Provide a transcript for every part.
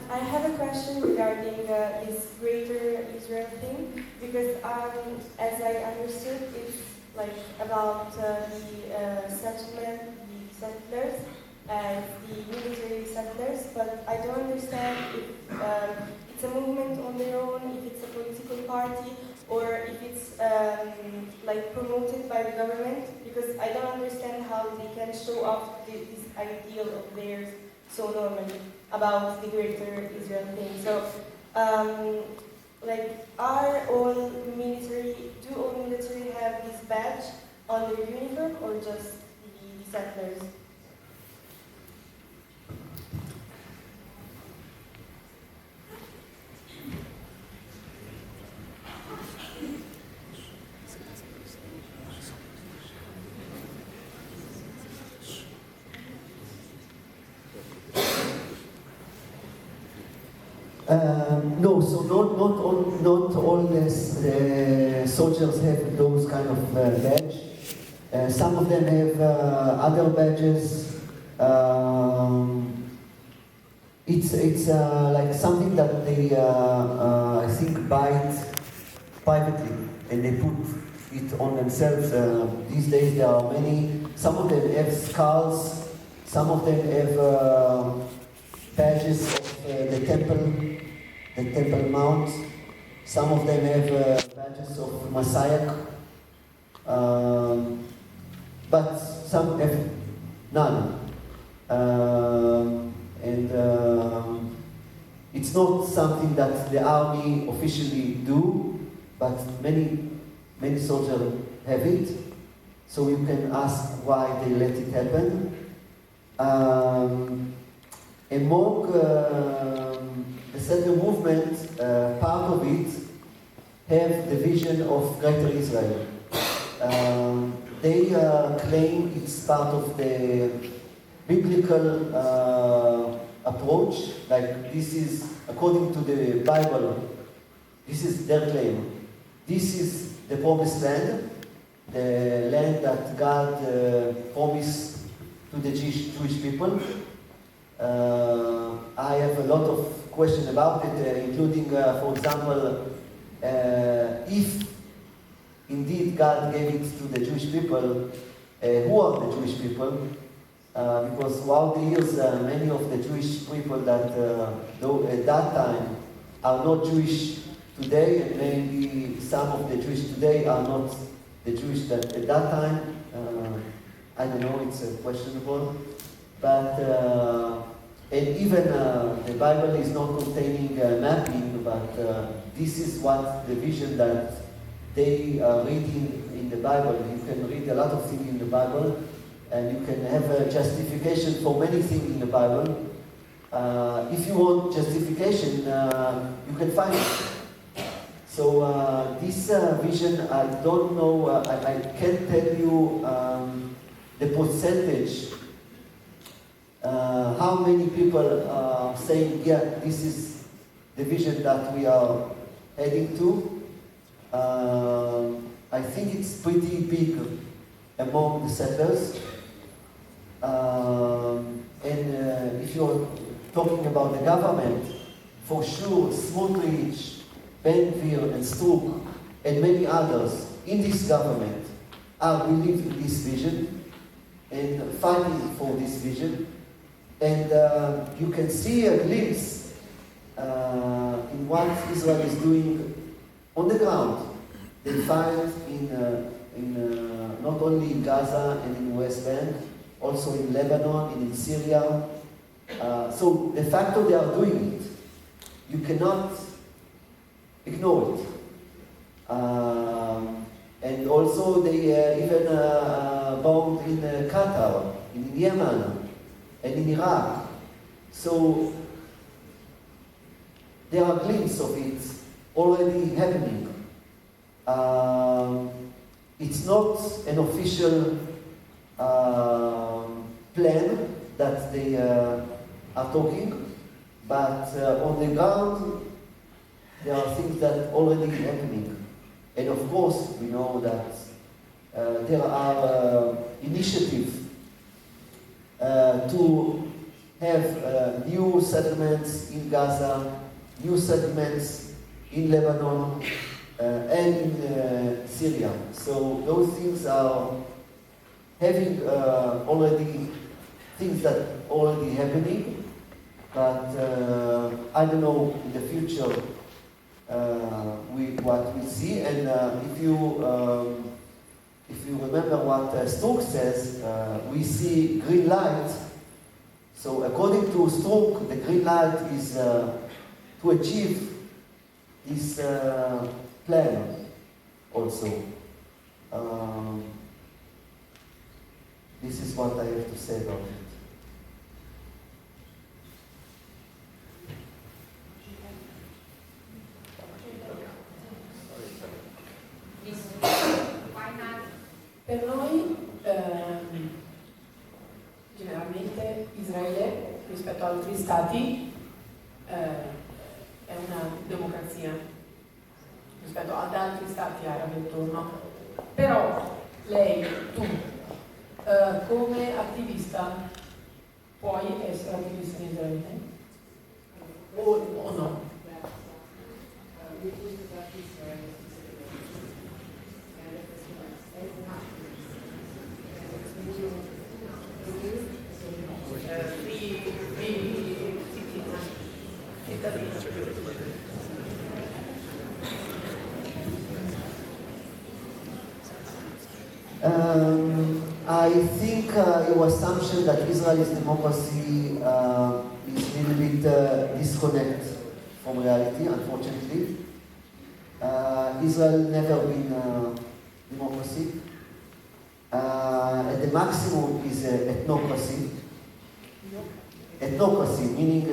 I have a question regarding this greater Israel thing, because as I understood, it's like about the settlement, the settlers, and the military settlers, but I don't understand if it's a movement on their own, if it's a political party, or if it's like promoted by the government, because I don't understand how they can show off this ideal of theirs so normally about the greater Israel thing. So, like, do all military have this badge on their uniform, or just the settlers? No, so not all soldiers have those kind of badge. Some of them have other badges. It's like something that they I think buy it privately and they put it on themselves. These days there are many. Some of them have scars. Some of them have badges of the temple mount. Some of them have badges of Messiah, but some have none. It's not something that the army officially do, but many soldiers have it. So you can ask why they let it happen. Among the settler movement, part of it have the vision of Greater Israel. They claim it's part of the biblical approach, like this is, according to the Bible, this is their claim. This is the promised land, the land that God promised to the Jewish people. I have a lot of questions about it, including, for example, if indeed God gave it to the Jewish people, who are the Jewish people? Because throughout the years, many of the Jewish people that at that time are not Jewish today, and maybe some of the Jewish today are not the Jewish that at that time. I don't know, it's questionable. But, and even the Bible is not containing mapping, but this is what the vision that they are reading in the Bible. You can read a lot of things in the Bible, and you can have a justification for many things in the Bible. If you want justification, you can find it. So this vision, I don't know, I can't tell you the percentage, how many people are saying, yeah, this is the vision that we are heading to. I think it's pretty big among the settlers. If you're talking about the government, for sure, Smotrich, Ben-Gvir, and Struk, and many others in this government are believing in this vision and fighting for this vision. And you can see a glimpse in what Israel is doing on the ground. They fight in not only in Gaza and in West Bank, also in Lebanon and in Syria. So the fact that they are doing it, you cannot ignore it. And also they even bombed in Qatar, in Yemen, and in Iraq. So there are glimpses of it already happening. It's not an official plan that they are talking, but on the ground there are things that are already happening. And of course, we know that there are initiatives to have new settlements in Gaza, new settlements in Lebanon, and in Syria. So those things are having already things that already happening, but I don't know in the future what we see. And if you remember what Strook says, we see green light. So according to Strook, the green light is to achieve this plan also. This is what I have to say about it. Per noi generalmente Israele rispetto ad altri stati è una democrazia rispetto ad altri stati arabi intorno. Però lei, tu, come attivista puoi essere attivista in Israele? O no? I think your assumption that Israel's democracy is a little bit disconnected from reality, unfortunately. Israel never been a democracy. At the maximum is ethnocracy. Ethnocracy, meaning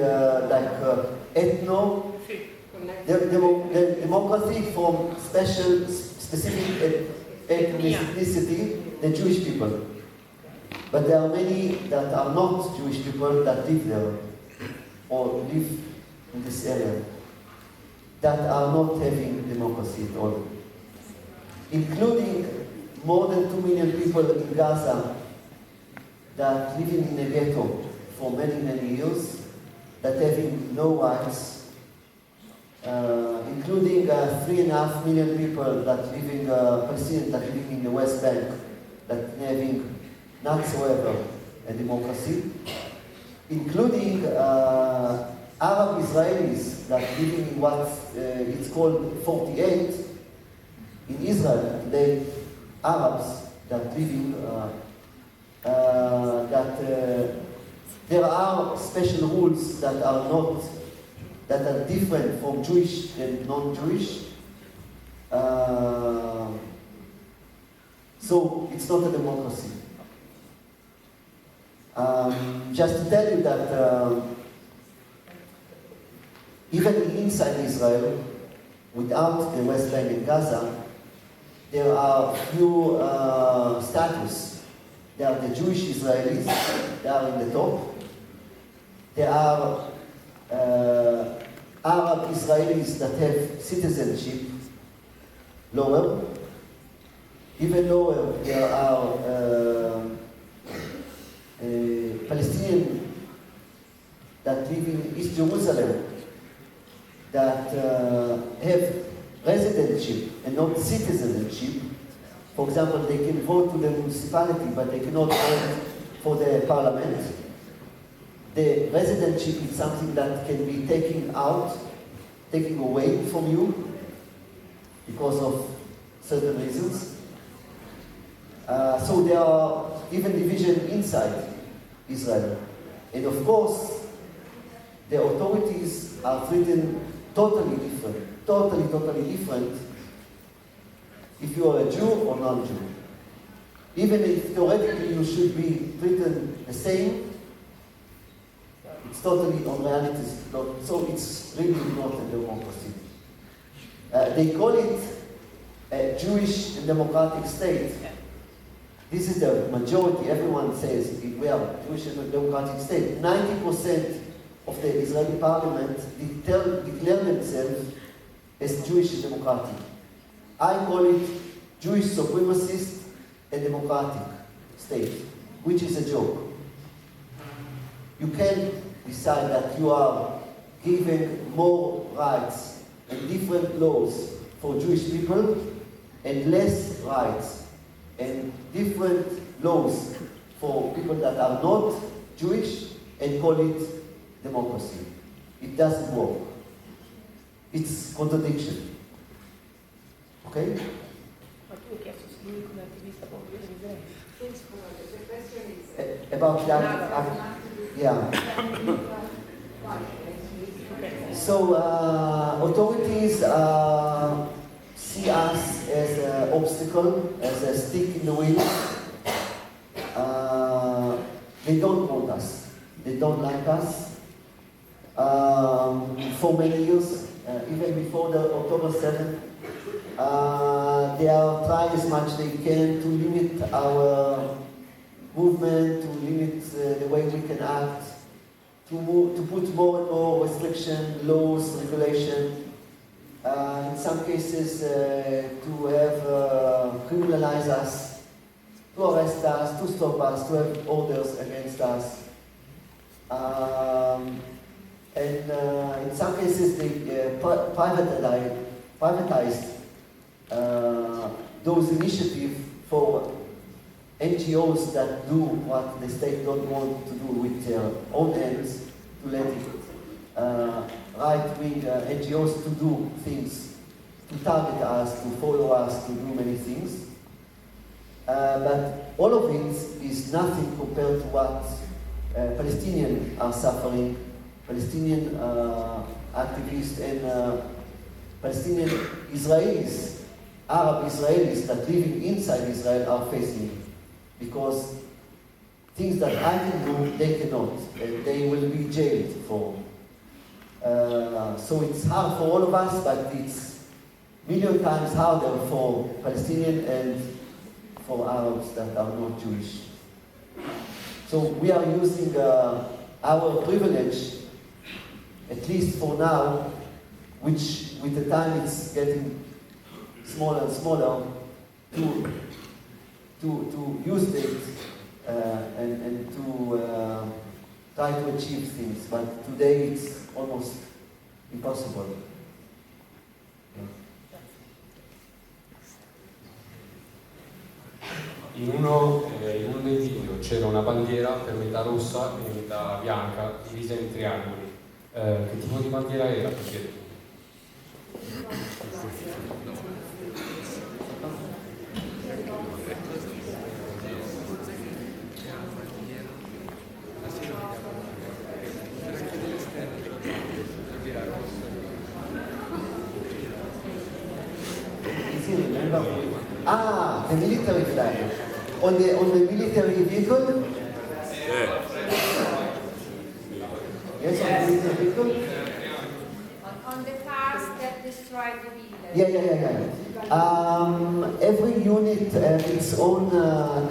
ethno, the democracy from specific ethnicity, the Jewish people. But there are many that are not Jewish people that live there or live in this area that are not having democracy at all, including more than 2 million people in Gaza that living in a ghetto for many, many years, that having no rights, including 3.5 million people that living, Palestinians that living in the West Bank, that having not whatsoever a democracy, including Arab Israelis that living in what it's called 48 in Israel today, Arabs that living there are special rules that are different from Jewish and non-Jewish. So it's not a democracy. Just to tell you that even inside Israel, without the West Bank and Gaza, there are few status. There are the Jewish Israelis, they are in the top. There are Arab Israelis that have citizenship lower. Even lower, there are Palestinians that live in East Jerusalem that have residentship and not citizenship. For example, they can vote to the municipality, but they cannot vote for the parliament. The residentship is something that can be taken away from you because of certain reasons. So there are even division inside Israel. And of course, the authorities are treated totally different if you are a Jew or non-Jew. Even if theoretically you should be treated the same, it's totally on reality, so it's really not a democracy. They call it a Jewish and democratic state. This is the majority, everyone says we are Jewish and democratic state. 90% of the Israeli parliament declare themselves as Jewish and democratic. I call it Jewish supremacist and democratic state, which is a joke. You can decide that you are giving more rights and different laws for Jewish people and less rights and different laws for people that are not Jewish and call it democracy. It doesn't work. It's contradiction. Okay? Ma tu hai chiesto se lui come attivista proprio di Israele. About that, yeah. So authorities see us as an obstacle, as a stick in the wheel. They don't want us. They don't like us. For many years, even before the October 7th, they are trying as much they can to limit our movement, to limit the way we can act, to put more and more restriction, laws, regulation. In some cases, to have criminalize us, to arrest us, to stop us, to have orders against us. And in some cases, they privatized those initiatives for NGOs that do what the state don't want to do with their own hands, to let right-wing NGOs to do things, to target us, to follow us, to do many things. But all of it is nothing compared to what Palestinians are suffering, Palestinian activists and Palestinian Israelis, Arab Israelis that living inside Israel are facing. Because things that I can do, they cannot. And they will be jailed for. So it's hard for all of us, but it's million times harder for Palestinians and for Arabs that are not Jewish. So we are using our privilege, at least for now, which with the time it's getting smaller and smaller, to use it and to try to achieve things. But today it's almost impossible. In uno dei video c'era una bandiera per metà rossa e metà bianca, divisa in triangoli. Che tipo di bandiera era? Perché... Ah, the military flag. On the military vehicle? Yes, on the military vehicle? On the cars that destroyed the village. Yeah. Every unit has its own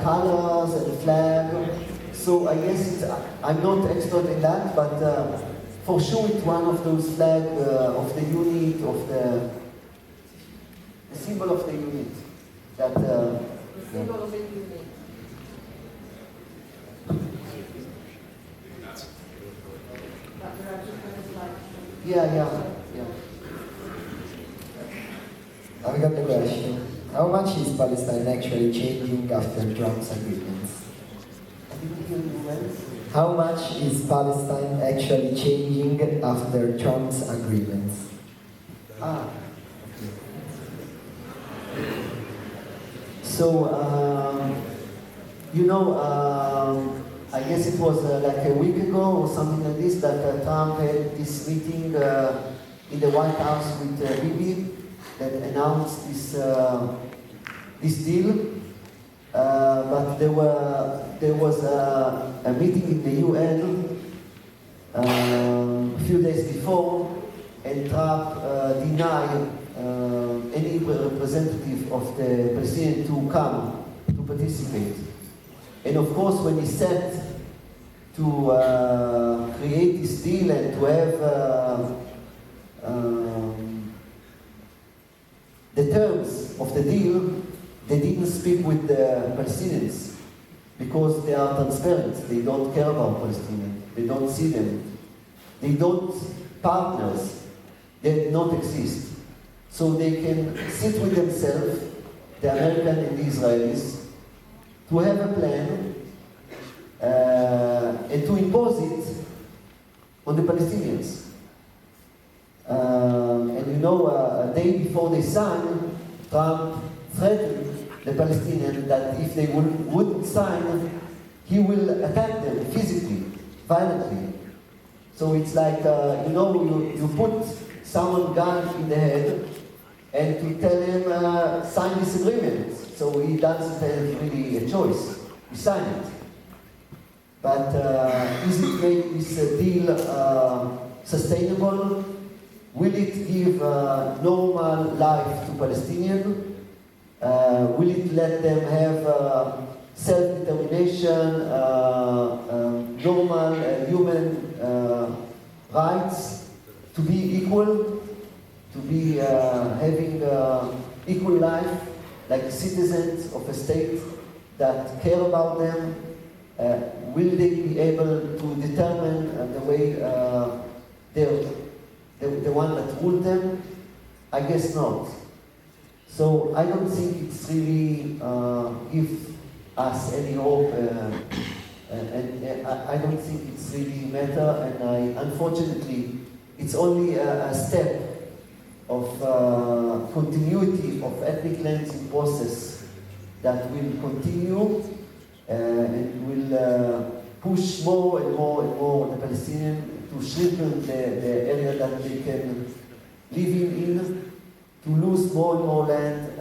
colors and flag. So I guess I'm not expert in that, but for sure it's one of those flags of the unit, of the symbol of the unit. That, The symbol of the unit. Yeah. I've got the question. How much is Palestine actually changing after Trump's agreements? How much is Palestine actually changing after Trump's agreements? So, I guess it was like a week ago or something like this that Trump had this meeting in the White House with Bibi that announced this deal. But there was a meeting in the UN a few days before, and Trump denied any representative of the Palestinian to come to participate. And of course, when he said to create this deal and to have the terms of the deal, they didn't speak with the Palestinians because they are transparent. They don't care about Palestinians. They don't see them. They don't partners that not exist. So they can sit with themselves, the American and the Israelis, to have a plan and to impose it on the Palestinians. And you know, a day before they sign, Trump threatened the Palestinians that if they wouldn't sign, he will attack them physically, violently. So it's like, you know, you put someone gun in the head and to tell him sign this agreement. So he doesn't have really a choice. He signed it. But is it make this deal sustainable? Will it give normal life to Palestinians? Will it let them have self-determination, normal human rights, to be equal, to be having equal life, like citizens of a state that care about them? Will they be able to determine the way the one that ruled them? I guess not. So I don't think it's really give us any hope, and I don't think it's really matter. And unfortunately, it's only a step of continuity of ethnic cleansing process that will continue and will push more and more and more the Palestinians to shrinken the area that they can live in, to lose more and more land,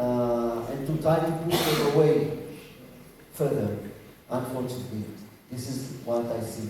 and to try to push them away further. Unfortunately, this is what I see.